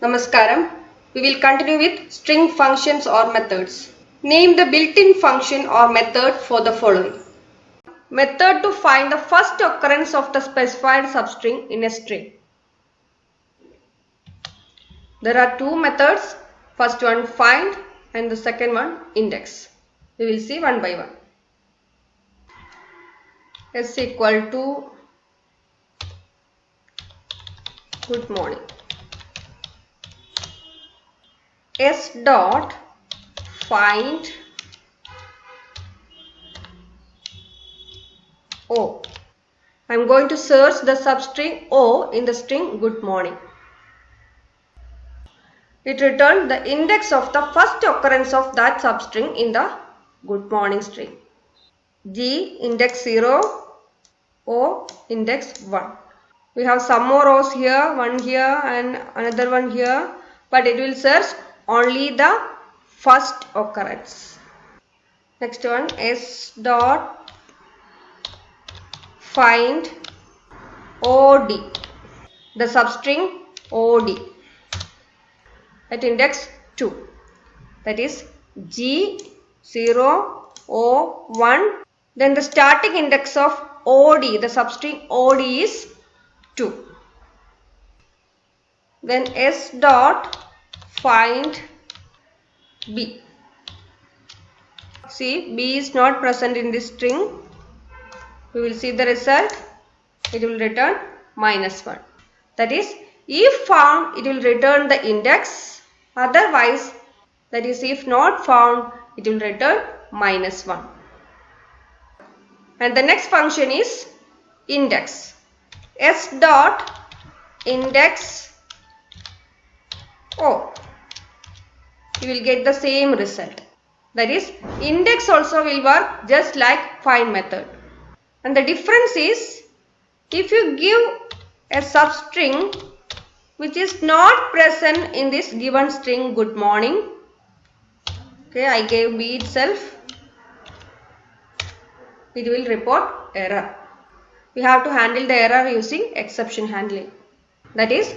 Namaskaram. We will continue with string functions or methods. Name the built-in function or method for the following. Method to find the first occurrence of the specified substring in a string. There are two methods. First one find and the second one index. We will see one by one. S equal to good morning. S dot find O. I am going to search the substring O in the string good morning. It returned the index of the first occurrence of that substring in the good morning string. G index 0, O index 1. We have some more O's here, one here and another one here, but it will search only the first occurrence. Next one, S dot find OD, the substring OD at index 2, that is G0, O1, then the starting index of OD, the substring OD is 2. Then S dot find B. See, B is not present in this string. We will see the result. It will return -1. That is, if found, it will return the index. Otherwise, that is, if not found, it will return -1. And the next function is index. S dot index O. You will get the same result. That is, index also will work just like find method. And the difference is, if you give a substring which is not present in this given string good morning, okay, I gave B itself, it will report error. We have to handle the error using exception handling. That is,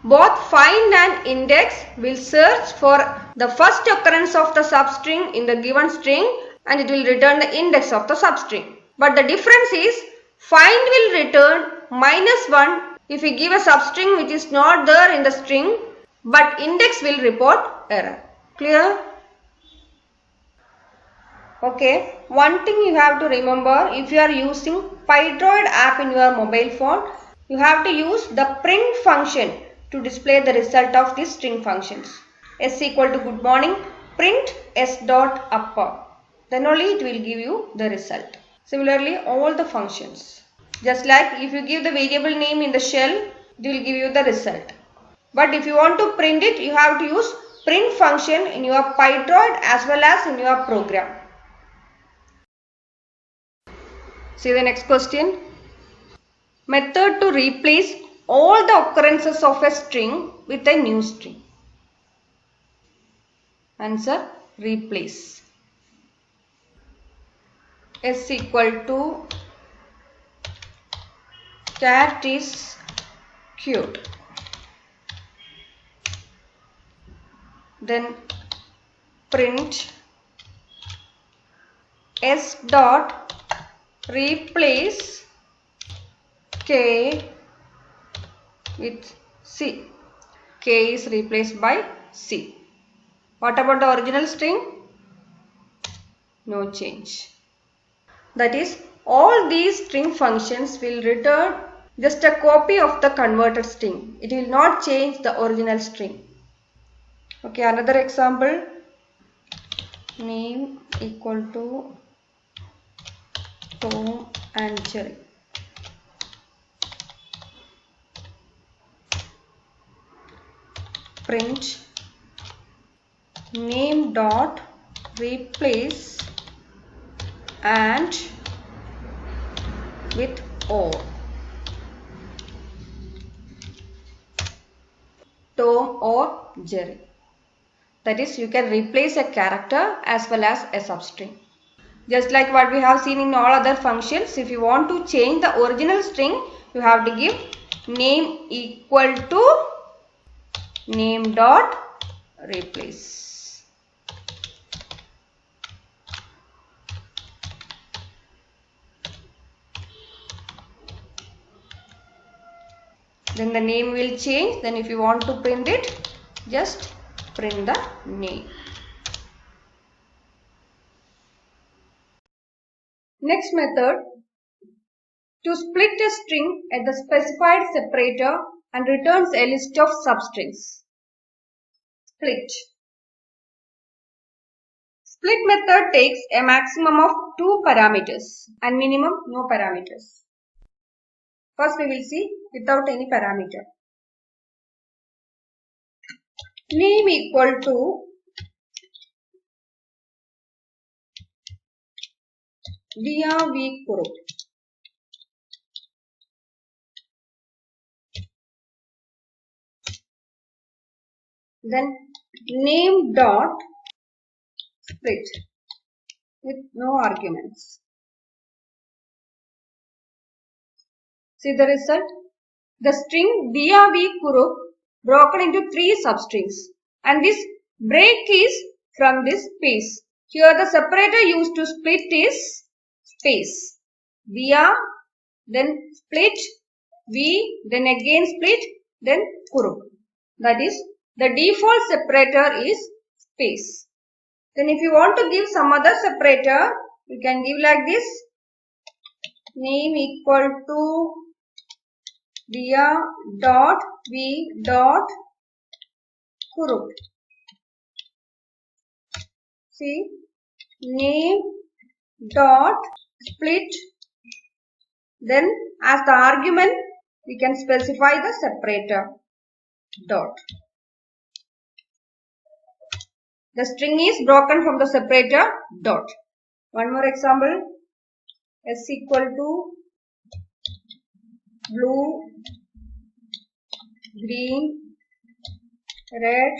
both find and index will search for the first occurrence of the substring in the given string and it will return the index of the substring. But the difference is, find will return -1 if we give a substring which is not there in the string, but index will report error. Clear? Okay, one thing you have to remember, if you are using Pydroid app in your mobile phone, you have to use the print function to display the result of these string functions. S equal to good morning, print S dot upper. Then only it will give you the result. Similarly, all the functions. Just like if you give the variable name in the shell, it will give you the result. But if you want to print it, you have to use print function in your Pydroid as well as in your program. See the next question. Method to replace all the occurrences of a string with a new string. Answer, replace. S equal to cat is cute. Then print S dot replace K with C. K is replaced by C. What about the original string? No change. That is, all these string functions will return just a copy of the converted string. It will not change the original string. Okay, another example. Name equal to Tom and Jerry. Print name dot replace and with O. Tom or Jerry. That is, you can replace a character as well as a substring. Just like what we have seen in all other functions, if you want to change the original string, you have to give name equal to name dot replace. Then the name will change. Then if you want to print it, just print the name. Next method, to split a string at the specified separator and returns a list of substrings. Split. Split method takes a maximum of 2 parameters and minimum no parameters. First we will see without any parameter. Name equal to Diya V Kurup. Then name dot split with no arguments. See the result? The string Diya V Kurup broken into 3 substrings, and this break is from this space. Here the separator used to split is space. Diya, then split, V, then again split, then Kurup. That is, the default separator is space. Then if you want to give some other separator, you can give like this. Name equal to Diya dot V dot Kurup. See, name dot split. Then as the argument, we can specify the separator dot. The string is broken from the separator dot. One more example. S equal to blue, green, red,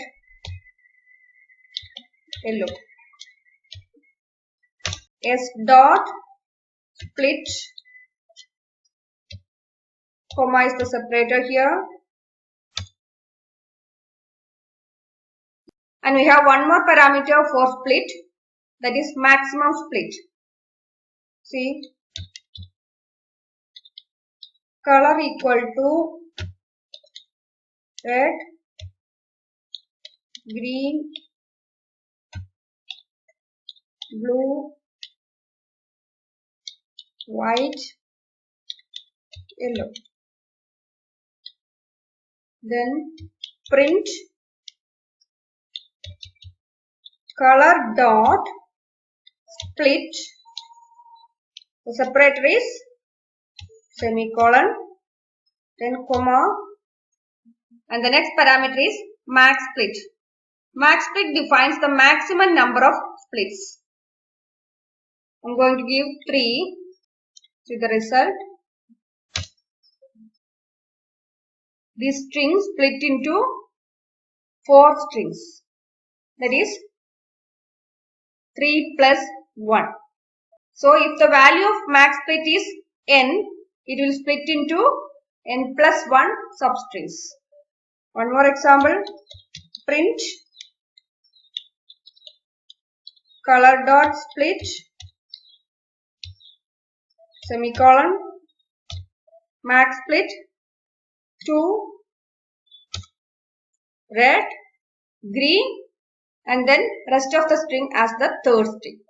yellow. S dot split, comma is the separator here. And we have one more parameter for split, that is maximum split. See, color equal to red, green, blue, white, yellow. Then print color dot split. The separator is semicolon, then comma, and the next parameter is max split. Max split defines the maximum number of splits. I am going to give 3. See the result. This string split into 4 strings. That is 3 plus 1. So if the value of max split is n, it will split into n plus 1 substrings. One more example. Print color dot split, semicolon, max split 2, red, green, and then rest of the string as the third string.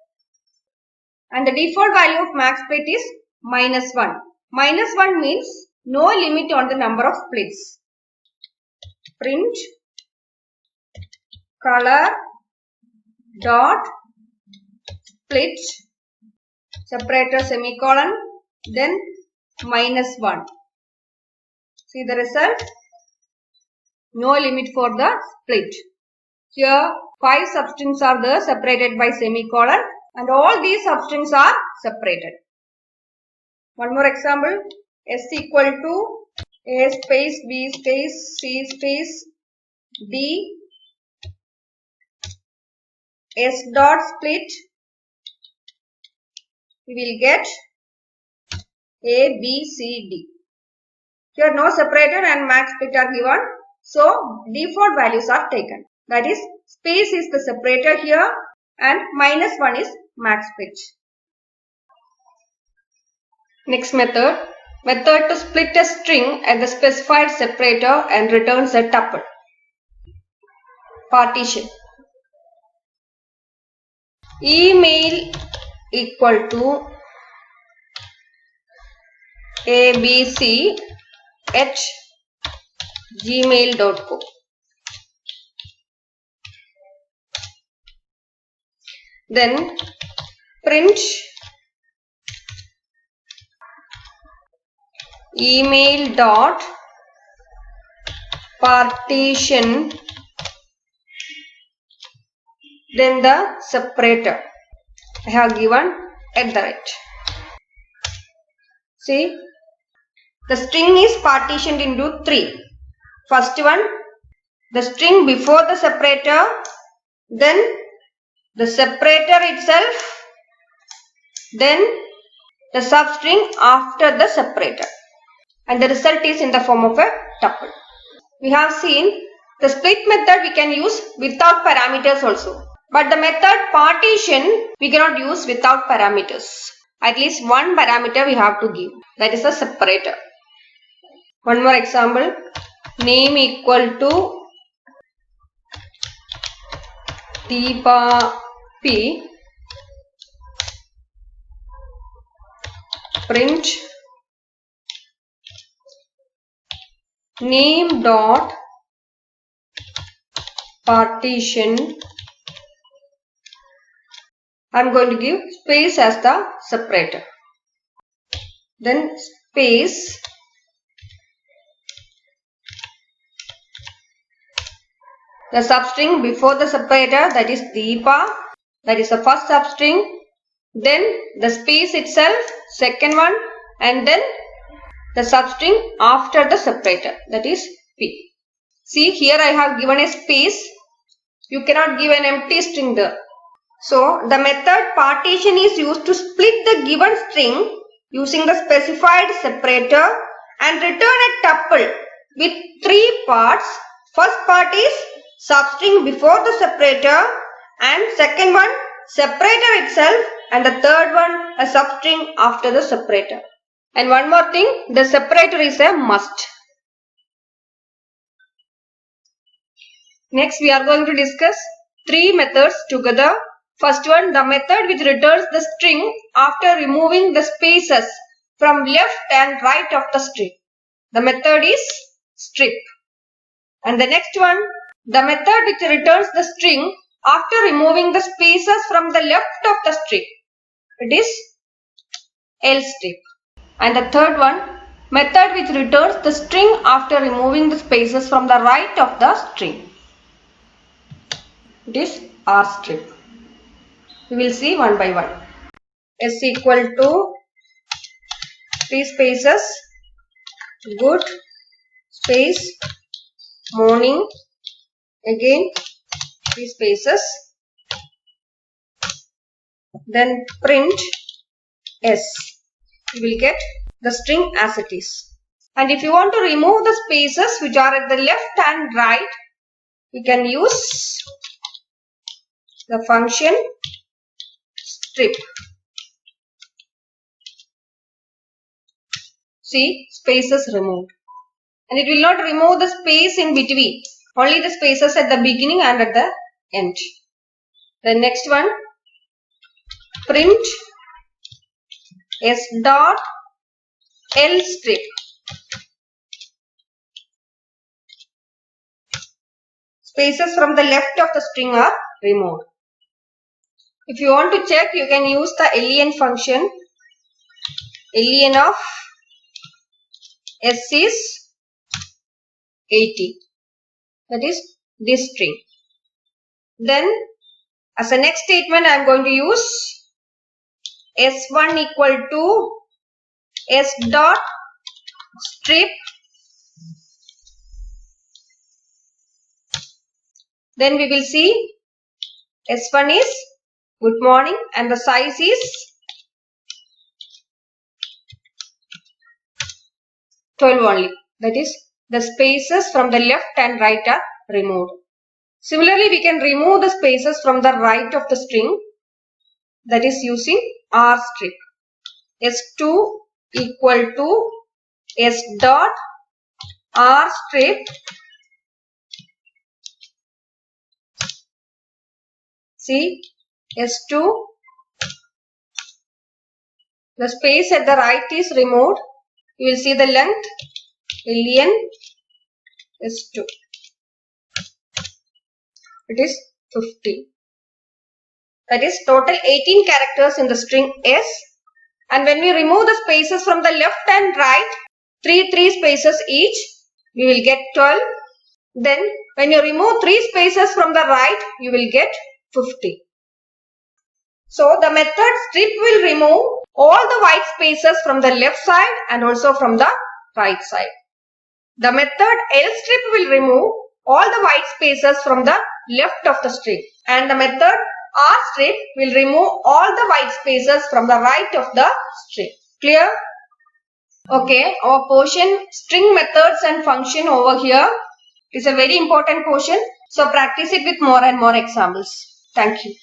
And the default value of max split is -1. -1 means no limit on the number of splits. Print color dot split, separator semicolon, then -1. See the result? No limit for the split. Here 5 substrings are there separated by semicolon, and all these substrings are separated. One more example. S equal to A space, B space, C space, D, S dot split. We will get A, B, C, D. Here no separator and max split are given. So default values are taken. That is, space is the separator here and -1 is max pitch. Next method. Method to split a string at the specified separator and returns a tuple. Partition. Email equal to abc@gmail.com. Then print email dot partition, then the separator I have given at the right. See, the string is partitioned into 3. First one, the string before the separator, then the separator itself, then the substring after the separator, and the result is in the form of a tuple. We have seen the split method we can use without parameters also, but the method partition we cannot use without parameters. At least one parameter we have to give, that is the separator. One more example, name equal to Deepa P, print name dot partition. I am going to give space as the separator, then space, the substring before the separator, that is Deepa, that is the first substring, then the space itself, second one, and then the substring after the separator, that is P. See, here I have given a space. You cannot give an empty string there. So the method partition is used to split the given string using the specified separator and return a tuple with 3 parts. First part is substring before the separator, and second one separator itself, and the third one a substring after the separator. And one more thing, the separator is a must. Next we are going to discuss 3 methods together. First one, the method which returns the string after removing the spaces from left and right of the string. The method is strip. And the next one, the method which returns the string after removing the spaces from the left of the string. It is lstrip. And the third one, method which returns the string after removing the spaces from the right of the string. It is rstrip. We will see one by one. S equal to 3 spaces, good, space, morning, again 3 spaces, then print S. You will get the string as it is. And if you want to remove the spaces which are at the left and right, we can use the function strip. See, spaces removed. And it will not remove the space in between, only the spaces at the beginning and at the end. The next one, print S dot lstrip. Spaces from the left of the string are removed. If you want to check, you can use the len function. Len of S is 80. That is this string. Then as a next statement, I am going to use S1 equal to S dot strip. Then we will see S1 is good morning and the size is 12 only. That is the spaces from the left and right are removed. Similarly, we can remove the spaces from the right of the string, that is using R strip. S2 equal to S dot R strip see S2, the space at the right is removed. You will see the length ln S2. It is 50. That is total 18 characters in the string S. And when we remove the spaces from the left and right, 3 spaces each, we will get 12. Then when you remove 3 spaces from the right, you will get 50. So the method strip will remove all the white spaces from the left side and also from the right side. The method lstrip will remove all the white spaces from the left of the string, and the method rstrip will remove all the white spaces from the right of the string. Clear? Okay, our portion string methods and function over here is a very important portion. So practice it with more and more examples. Thank you.